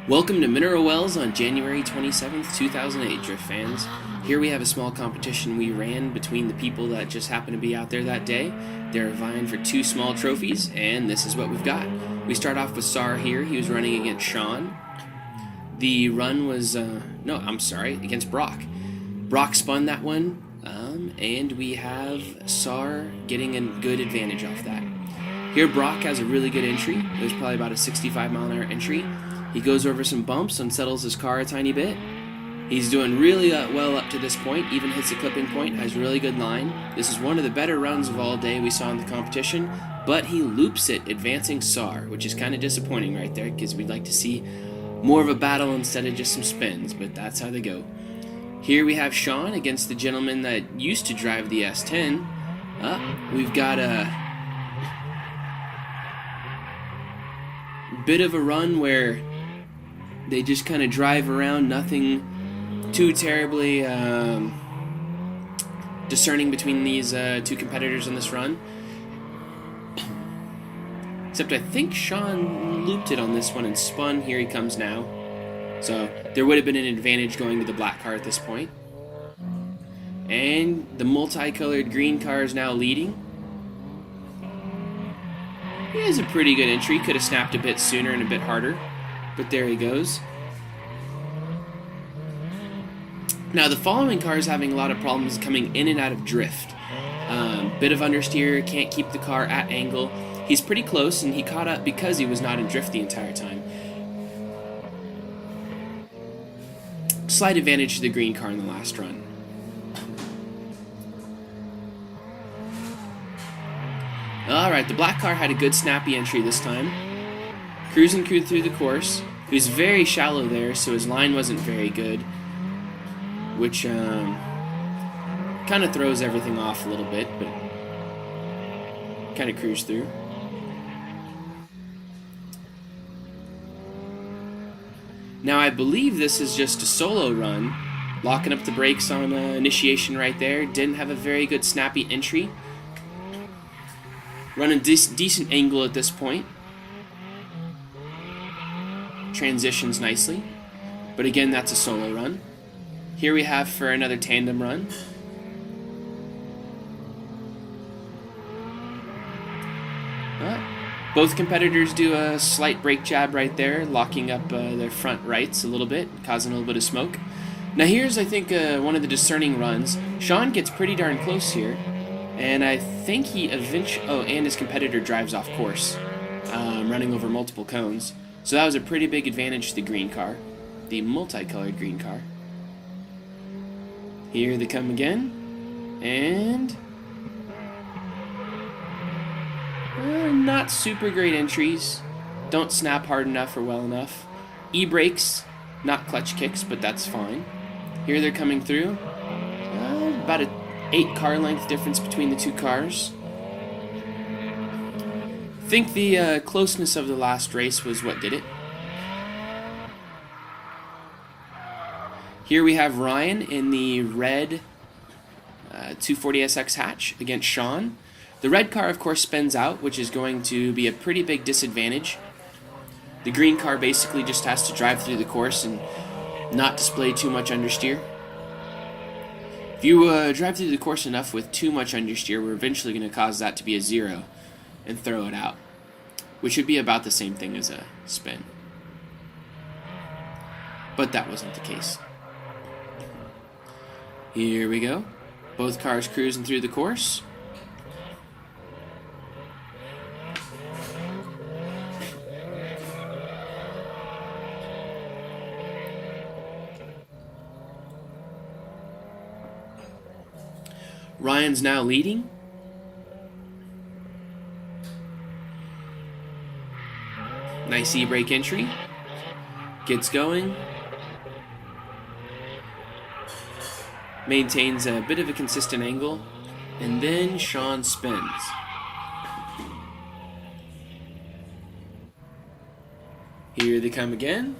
Welcome to Mineral Wells on January 27th, 2008, Drift fans. Here we have a small competition we ran between the people that just happened to be out there that day. They're vying for two small trophies, and this is what we've got. We start off with Sar here. He was running against Sean. The run was, against Brock. Brock spun that one, and we have Sar getting a good advantage off that. Here Brock has a really good entry. It was probably about a 65 mile an hour entry. He goes over some bumps, unsettles his car a tiny bit. He's doing really well up to this point, even hits a clipping point, has really good line. This is one of the better runs of all day we saw in the competition, but he loops it, advancing Sar, which is kind of disappointing right there, because we'd like to see more of a battle instead of just some spins, but that's how they go. Here we have Sean against the gentleman that used to drive the S10. We've got a bit of a run where they just kind of drive around, nothing too terribly discerning between these two competitors in this run. Except I think Sean looped it on this one and spun. Here he comes now. So there would have been an advantage going to the black car at this point. And the multicolored green car is now leading. He has a pretty good entry. Could have snapped a bit sooner and a bit harder. But there he goes. Now the following car is having a lot of problems coming in and out of drift. Bit of understeer, can't keep the car at angle. He's pretty close, and he caught up because he was not in drift the entire time. Slight advantage to the green car in the last run. Alright, the black car had a good snappy entry this time. Cruising through the course. He was very shallow there, so his line wasn't very good, which kind of throws everything off a little bit, but kind of cruised through. Now I believe this is just a solo run, locking up the brakes on initiation right there. Didn't have a very good snappy entry. Running decent angle at this point. Transitions nicely. But again, that's a solo run. Here we have for another tandem run. Both competitors do a slight brake jab right there, locking up their front rights a little bit, causing a little bit of smoke. Now here's, I think, one of the discerning runs. Sean gets pretty darn close here. And I think he eventually... Oh, and his competitor drives off course, running over multiple cones. So that was a pretty big advantage to the green car, the multicolored green car. Here they come again, and... not super great entries. Don't snap hard enough or well enough. E-brakes, not clutch kicks, but that's fine. Here they're coming through. About a 8 car length difference between the two cars. I think the closeness of the last race was what did it. Here we have Ryan in the red 240SX hatch against Sean. The red car, of course, spins out, which is going to be a pretty big disadvantage. The green car basically just has to drive through the course and not display too much understeer. If you drive through the course enough with too much understeer, we're eventually going to cause that to be a 0 and throw it out, which would be about the same thing as a spin. But that wasn't the case. Here we go. Both cars cruising through the course. Ryan's now leading. Nice e-brake entry. Gets going. Maintains a bit of a consistent angle. And then Sean spins. Here they come again.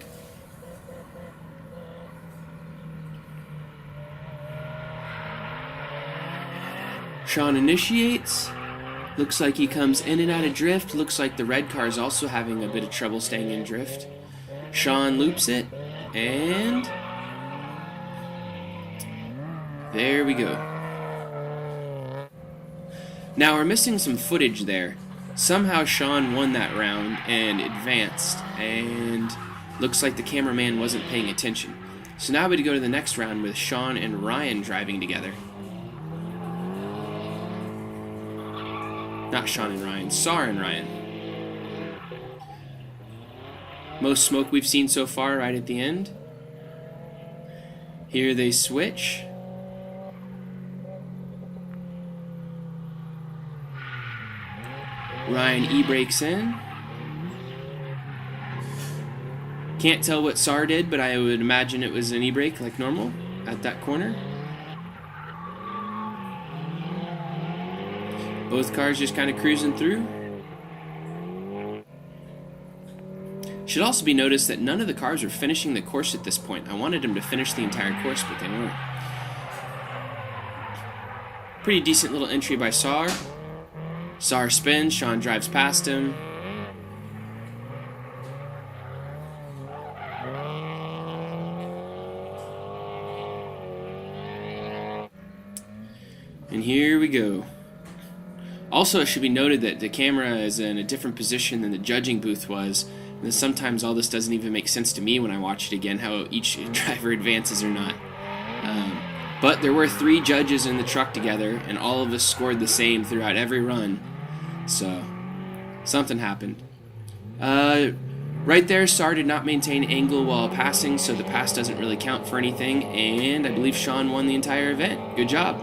Sean initiates. Looks like he comes in and out of drift. Looks like the red car is also having a bit of trouble staying in drift. Sean loops it, and there we go. Now we're missing some footage there. Somehow Sean won that round and advanced, and looks like the cameraman wasn't paying attention. So now we go to the next round with Sean and Ryan driving together. Not Sean and Ryan, Sar and Ryan. Most smoke we've seen so far right at the end. Here they switch. Ryan e-brakes in. Can't tell what Sar did, but I would imagine it was an e-brake like normal at that corner. Both cars just kind of cruising through. Should also be noticed that none of the cars were finishing the course at this point. I wanted them to finish the entire course, but they weren't. Pretty decent little entry by Sar. Sar spins, Sean drives past him. And here we go. Also, it should be noted that the camera is in a different position than the judging booth was. And sometimes all this doesn't even make sense to me when I watch it again, how each driver advances or not. But there were 3 judges in the truck together, and all of us scored the same throughout every run. So, something happened. Right there, Sar did not maintain angle while passing, so the pass doesn't really count for anything, and I believe Sean won the entire event. Good job.